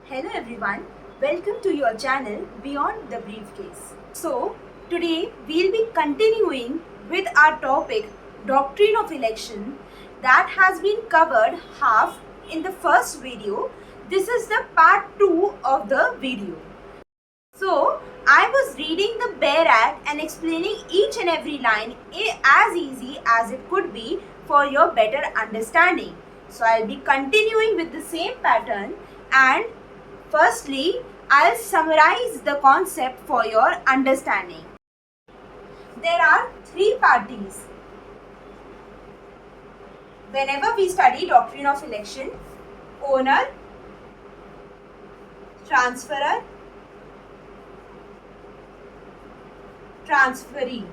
Hello everyone, welcome to your channel Beyond the Briefcase. So, today we'll be continuing with our topic Doctrine of Election that has been covered half in the first video. This is the part 2 of the video. So, I was reading the Bare Act and explaining each and every line as easy as it could be for your better understanding. So, I'll be continuing with the same pattern, and firstly, I'll summarize the concept for your understanding. There are three parties. Whenever we study doctrine of election: owner, transferor, transferee.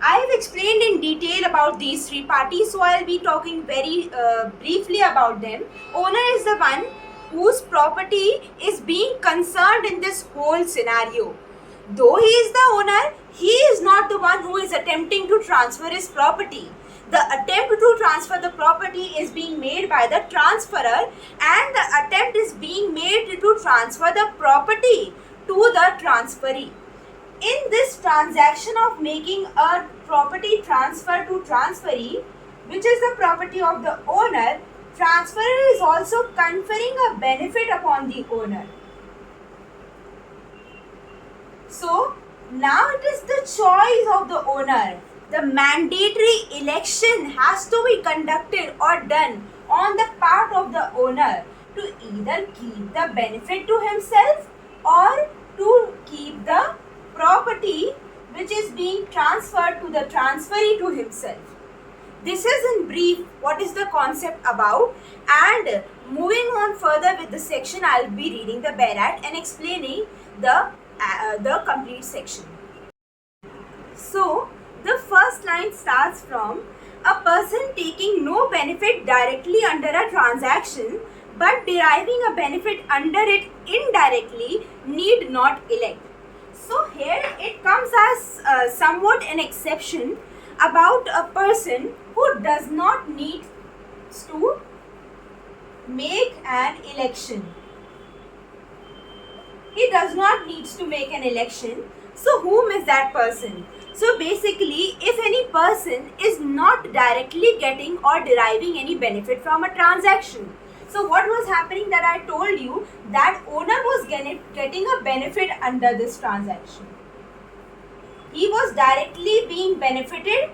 I have explained in detail about these three parties, so I'll be talking very briefly about them. Owner is the one whose property is being concerned in this whole scenario. Though he is the owner, he is not the one who is attempting to transfer his property. The attempt to transfer the property is being made by the transferor, and the attempt is being made to transfer the property to the transferee. In this transaction of making a property transfer to transferee, which is the property of the owner, transferor is also conferring a benefit upon the owner. So, now it is the choice of the owner. The mandatory election has to be conducted or done on the part of the owner to either keep the benefit to himself or to keep the property which is being transferred to the transferee to himself. This is in brief what is the concept about, and moving on further with the section, I will be reading the Bare Act and explaining the complete section. So, the first line starts from: a person taking no benefit directly under a transaction but deriving a benefit under it indirectly need not elect. So here it comes as somewhat an exception about a person who does not need to make an election. He does not need to make an election. So whom is that person? So basically, if any person is not directly getting or deriving any benefit from a transaction. So what was happening that I told you that owner was getting a benefit under this transaction. He was directly being benefited,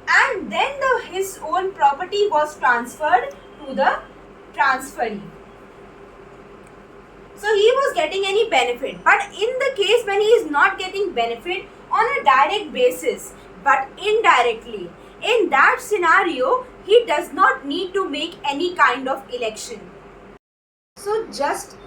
and then his own property was transferred to the transferee. So he was getting any benefit, but in the case when he is not getting benefit on a direct basis but indirectly, in that scenario he does not need to make any kind of election. So just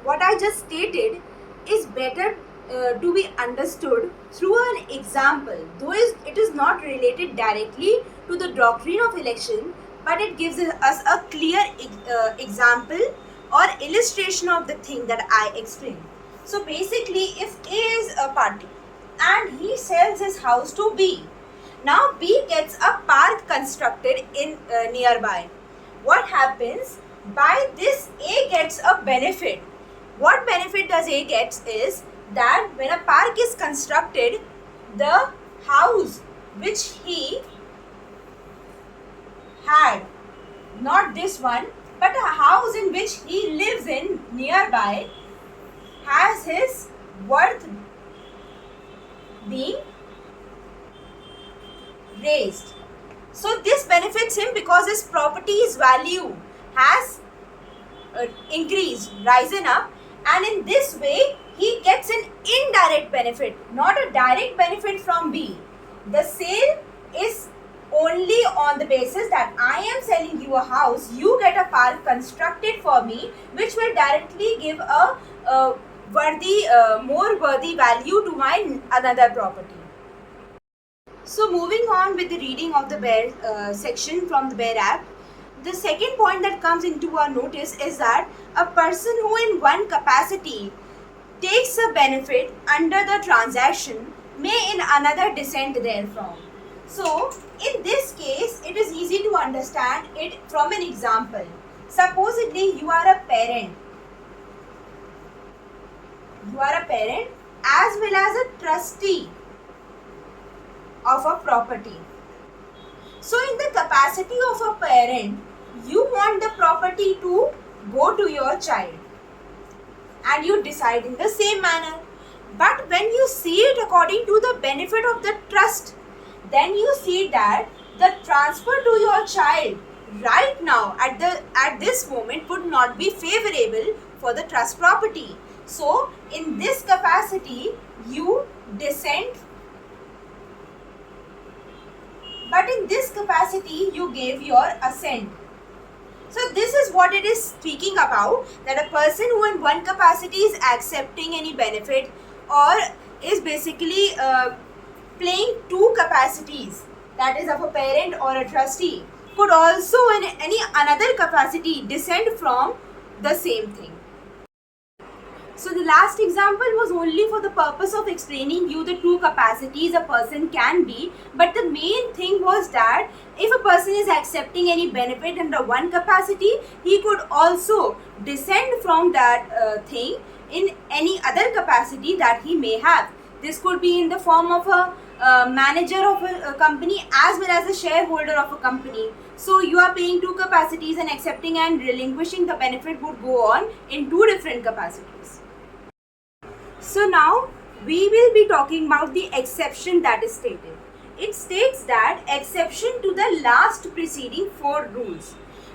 what I just stated is better to be understood through an example, though it is not related directly to the doctrine of election, but it gives us a clear example or illustration of the thing that I explained. So basically, if A is a party and he sells his house to B, now B gets a park constructed in nearby. What happens? By this, A gets a benefit. What benefit does A gets is that when a park is constructed, the house which he had, not this one, but a house in which he lives in nearby, has his worth being raised. So this benefits him because his property's value has increased, risen up, and in this way he gets an indirect benefit, not a direct benefit from B. The sale is only on the basis that I am selling you a house, you get a park constructed for me, which will directly give a more worthy value to my another property. So moving on with the reading of the Bare section from the Bare Act, the second point that comes into our notice is that a person who in one capacity takes a benefit under the transaction may in another descend therefrom. So in this case, it is easy to understand it from an example. Supposedly you are a parent. You are a parent as well as a trustee of a property. So in the capacity of a parent, you want the property to go to your child, and you decide in the same manner. But when you see it according to the benefit of the trust, then you see that the transfer to your child right now at this moment would not be favorable for the trust property. So in this capacity you dissent, but in this capacity you gave your assent. So this is what it is speaking about, that a person who in one capacity is accepting any benefit or is basically playing two capacities, that is of a parent or a trustee, could also in any another capacity dissent from the same thing. So the last example was only for the purpose of explaining you the two capacities a person can be, but the main thing was that if a person is accepting any benefit under one capacity, he could also dissent from that thing in any other capacity that he may have. This could be in the form of a manager of a company as well as a shareholder of a company. So you are playing two capacities, and accepting and relinquishing the benefit would go on in two different capacities. So now we will be talking about the exception that is stated. It states that exception to the last preceding four rules,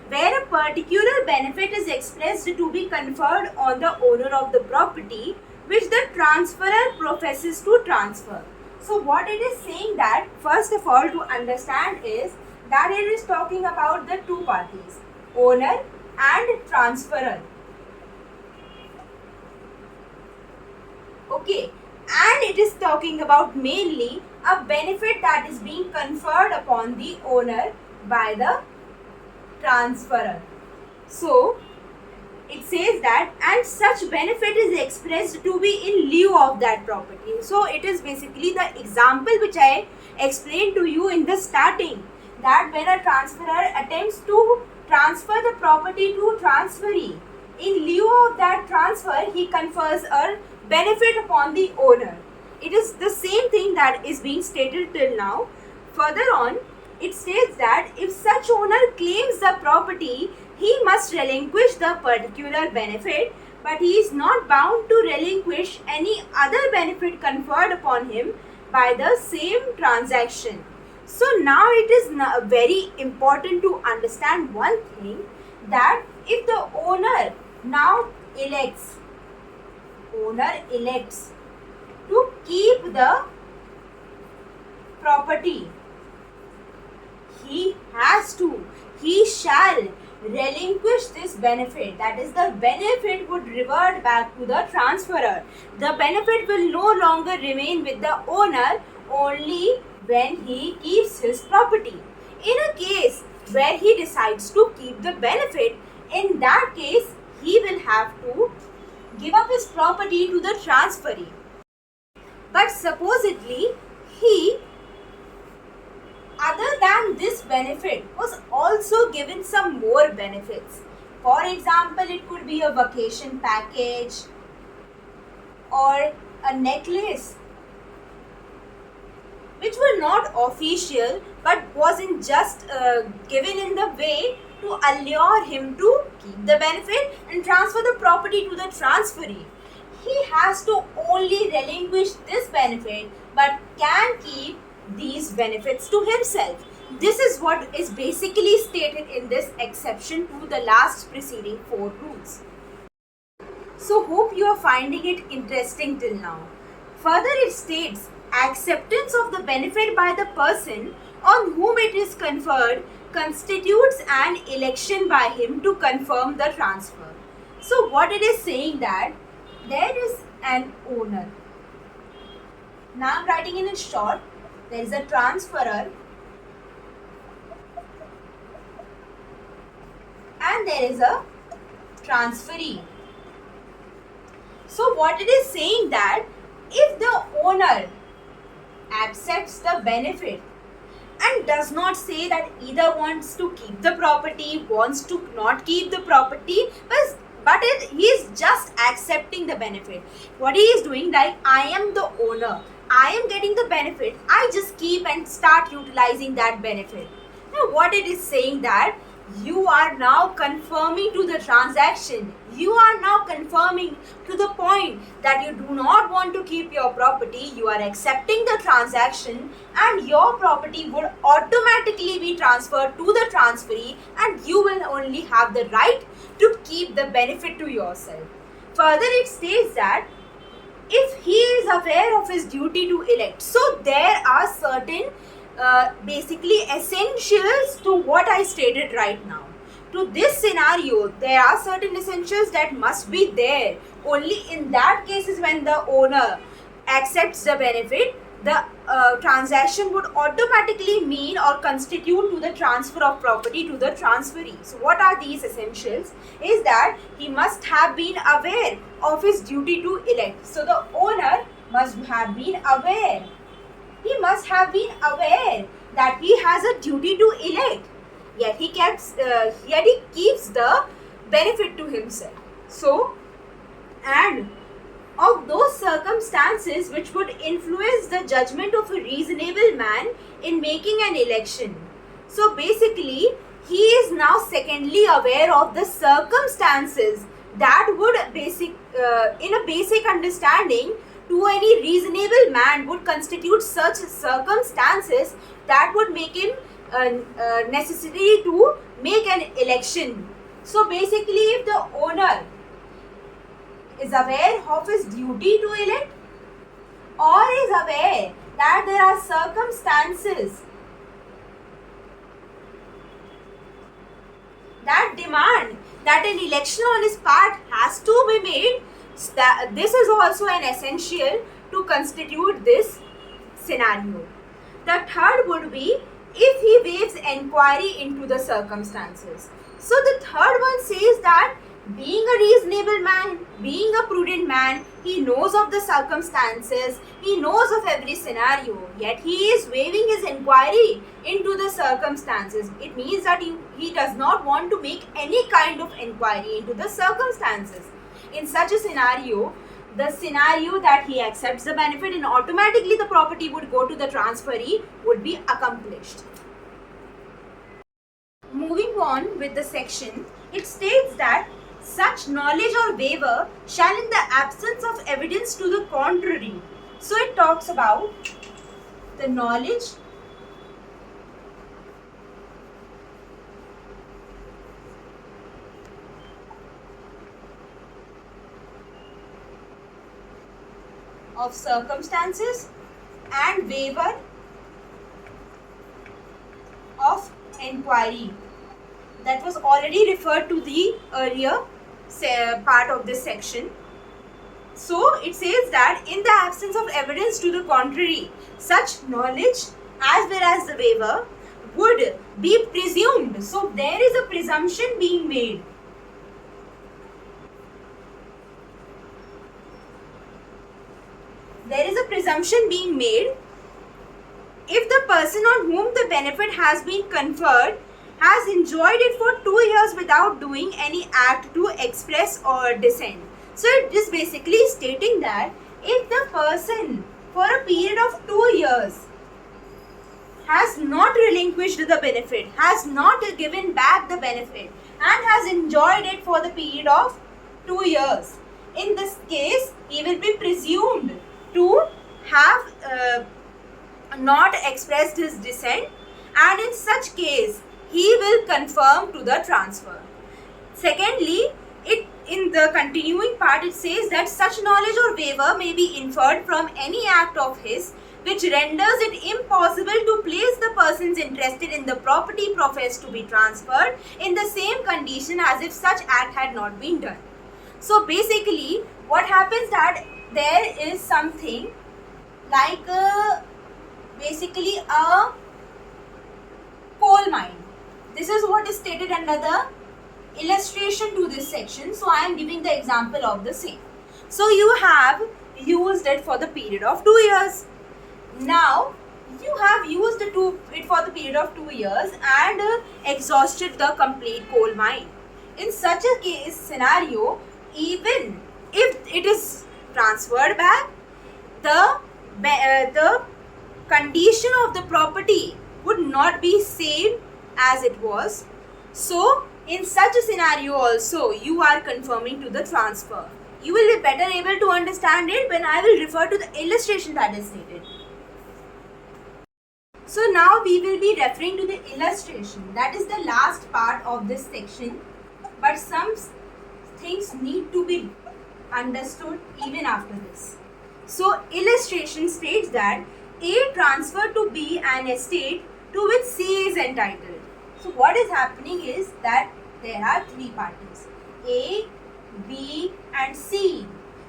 where a particular benefit is expressed to be conferred on the owner of the property which the transferor professes to transfer. So what it is saying that, first of all, to understand is that it is talking about the two parties, owner and transferor. Okay, and it is talking about mainly a benefit that is being conferred upon the owner by the transferor. So it says that, and such benefit is expressed to be in lieu of that property. So it is basically the example which I explained to you in the starting, that when a transferor attempts to transfer the property to transferee, in lieu of that transfer he confers a benefit upon the owner. It is the same thing that is being stated till now. Further on, it states that if such owner claims the property, he must relinquish the particular benefit, but he is not bound to relinquish any other benefit conferred upon him by the same transaction. So now it is very important to understand one thing, that if the owner now elects to keep the property, he shall relinquish this benefit. That is, the benefit would revert back to the transferor. The benefit will no longer remain with the owner only when he keeps his property. In a case where he decides to keep the benefit, in that case he will have to give up his property to the transferee. But supposedly he, other than this benefit, was also given some more benefits. For example, it could be a vacation package or a necklace, which were not official but wasn't just given in the way to allure him to keep the benefit and transfer the property to the transferee. He has to only relinquish this benefit but can keep these benefits to himself. This is what is basically stated in this exception to the last preceding four rules. So hope you are finding it interesting till now. Further, it states acceptance of the benefit by the person on whom it is conferred constitutes an election by him to confirm the transfer. So what it is saying, that there is an owner. Now I am writing in short. There is a transferor and there is a transferee. So what it is saying, that if the owner accepts the benefit and does not say that either wants to keep the property, wants to not keep the property, he is just accepting the benefit. What he is doing, like, I am the owner, I am getting the benefit, I just keep and start utilizing that benefit. Now what it is saying, that you are now confirming to the transaction, you are now confirming to the point that you do not want to keep your property, you are accepting the transaction, and your property would automatically be transferred to the transferee, and you will only have the right to keep the benefit to yourself. Further, it states that if he is aware of his duty to elect, so there are certain basically essentials to what I stated right now. To this scenario, there are certain essentials that must be there. Only in that cases when the owner accepts the benefit, the transaction would automatically mean or constitute to the transfer of property to the transferee. So what are these essentials? Is that he must have been aware of his duty to elect. So the owner must have been aware. He must have been aware that he has a duty to elect. Yet he keeps the benefit to himself. So, and of those circumstances which would influence the judgment of a reasonable man in making an election. So basically, he is now secondly aware of the circumstances that would in a basic understanding to any reasonable man would constitute such circumstances that would make him necessary to make an election. So basically, if the owner is aware of his duty to elect, or is aware that there are circumstances that demand that an election on his part has to be made, this is also an essential to constitute this scenario. The third would be if he waives enquiry into the circumstances. So the third one says that being a reasonable man, being a prudent man, he knows of the circumstances, he knows of every scenario, yet he is waiving his inquiry into the circumstances. It means that he does not want to make any kind of inquiry into the circumstances. In such a scenario, the scenario that he accepts the benefit and automatically the property would go to the transferee would be accomplished. Moving on with the section, it states that such knowledge or waiver shall in the absence of evidence to the contrary. So it talks about the knowledge of circumstances and waiver of inquiry. That was already referred to the earlier part of this section. So it says that in the absence of evidence to the contrary, such knowledge as well as the waiver would be presumed. So there is a presumption being made. There is a presumption being made if the person on whom the benefit has been conferred has enjoyed it for 2 years without doing any act to express or dissent. So it is basically stating that if the person for a period of 2 years has not relinquished the benefit, has not given back the benefit and has enjoyed it for the period of 2 years, in this case he will be presumed to have not expressed his dissent, and in such case he will confirm to the transfer. Secondly, in the continuing part it says that such knowledge or waiver may be inferred from any act of his which renders it impossible to place the persons interested in the property professed to be transferred in the same condition as if such act had not been done. So basically what happens that there is something like basically a coal mine. This is what is stated under the illustration to this section. So I am giving the example of the same. So you have used it for the period of 2 years. Now You have used it for the period of 2 years and exhausted the complete coal mine. In such a case scenario, even if it is transferred back, the condition of the property would not be same as it was. So in such a scenario also, you are confirming to the transfer. You will be better able to understand it when I will refer to the illustration that is stated. So now we will be referring to the illustration. That is the last part of this section. But some things need to be understood even after this. So illustration states that A transfer to B an estate to which C is entitled. So what is happening is that there are three parties, A, B and C.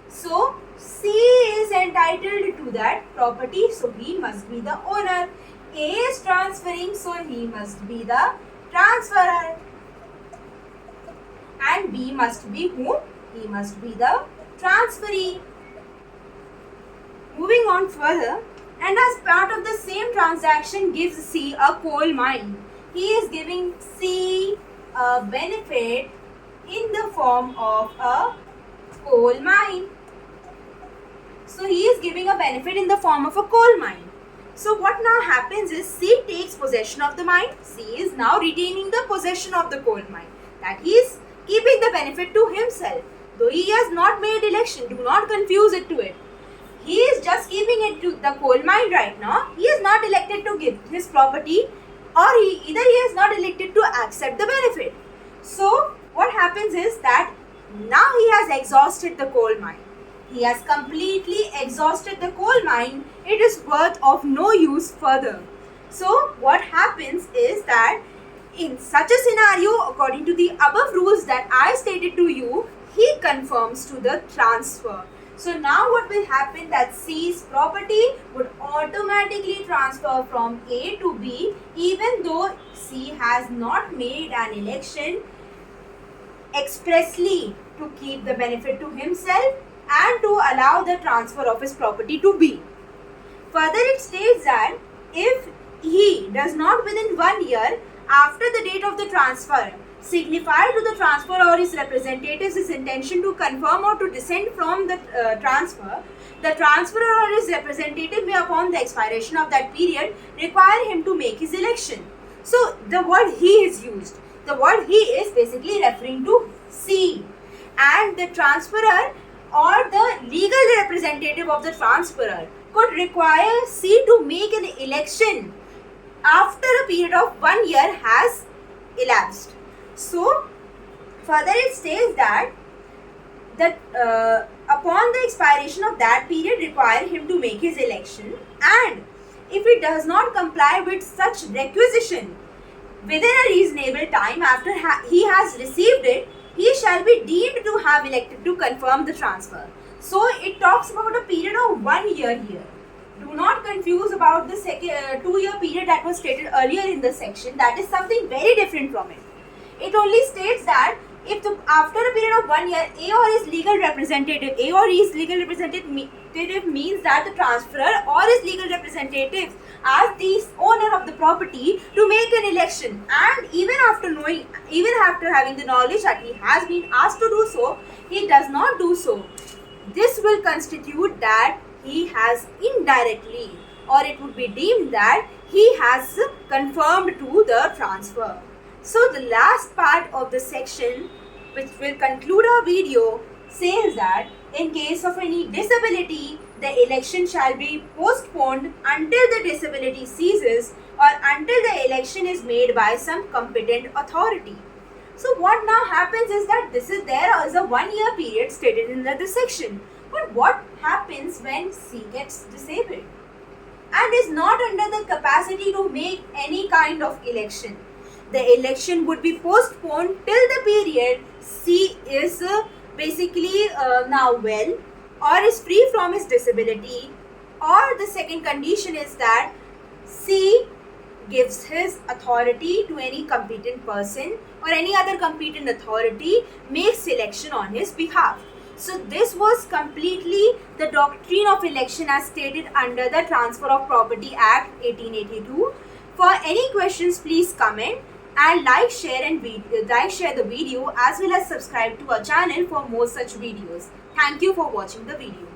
So C is entitled to that property, so he must be the owner. A is transferring, so he must be the transferor. And B must be whom? He must be the transferee. Moving on further, and as part of the same transaction gives C a coal mine. He is giving C a benefit in the form of a coal mine. So he is giving a benefit in the form of a coal mine. So what now happens is C takes possession of the mine. C is now retaining the possession of the coal mine. That he is keeping the benefit to himself. Though he has not made election, do not confuse it to it. He is just keeping it to the coal mine right now. He is not elected to give his property, or he is not elected to accept the benefit. So what happens is that now he has exhausted the coal mine. He has completely exhausted the coal mine. It is worth of no use further. So what happens is that in such a scenario, according to the above rules that I stated to you, he confirms to the transfer. So now what will happen, that C's property would automatically transfer from A to B, even though C has not made an election expressly to keep the benefit to himself and to allow the transfer of his property to B. Further, it states that if he does not within 1 year after the date of the transfer signify to the transferor or his representatives his intention to confirm or to dissent from the transfer, the transferor or his representative may, upon the expiration of that period, require him to make his election. So the word he is used. The word he is basically referring to C, and the transferor or the legal representative of the transferor could require C to make an election after a period of 1 year has elapsed. So further it states that upon the expiration of that period require him to make his election, and if he does not comply with such requisition within a reasonable time after he has received it, he shall be deemed to have elected to confirm the transfer. So it talks about a period of 1 year here. Do not confuse about the 2-year period that was stated earlier in the section. That is something very different from it. It only states that if after a period of 1 year, A or his legal representative, A or his legal representative means that the transferor or his legal representative asked the owner of the property to make an election, and even after having the knowledge that he has been asked to do so, he does not do so. This will constitute that he has indirectly, or it would be deemed that he has confirmed to the transfer. So the last part of the section, which will conclude our video, says that in case of any disability, the election shall be postponed until the disability ceases or until the election is made by some competent authority. So what now happens is that there is a 1 year period stated in the section. But what happens when C gets disabled and is not under the capacity to make any kind of election? The election would be postponed till the period C is basically now well or is free from his disability, or the second condition is that C gives his authority to any competent person or any other competent authority makes selection on his behalf. So this was completely the doctrine of election as stated under the Transfer of Property Act 1882. For any questions, please comment and share the video as well as subscribe to our channel for more such videos. Thank you for watching the video.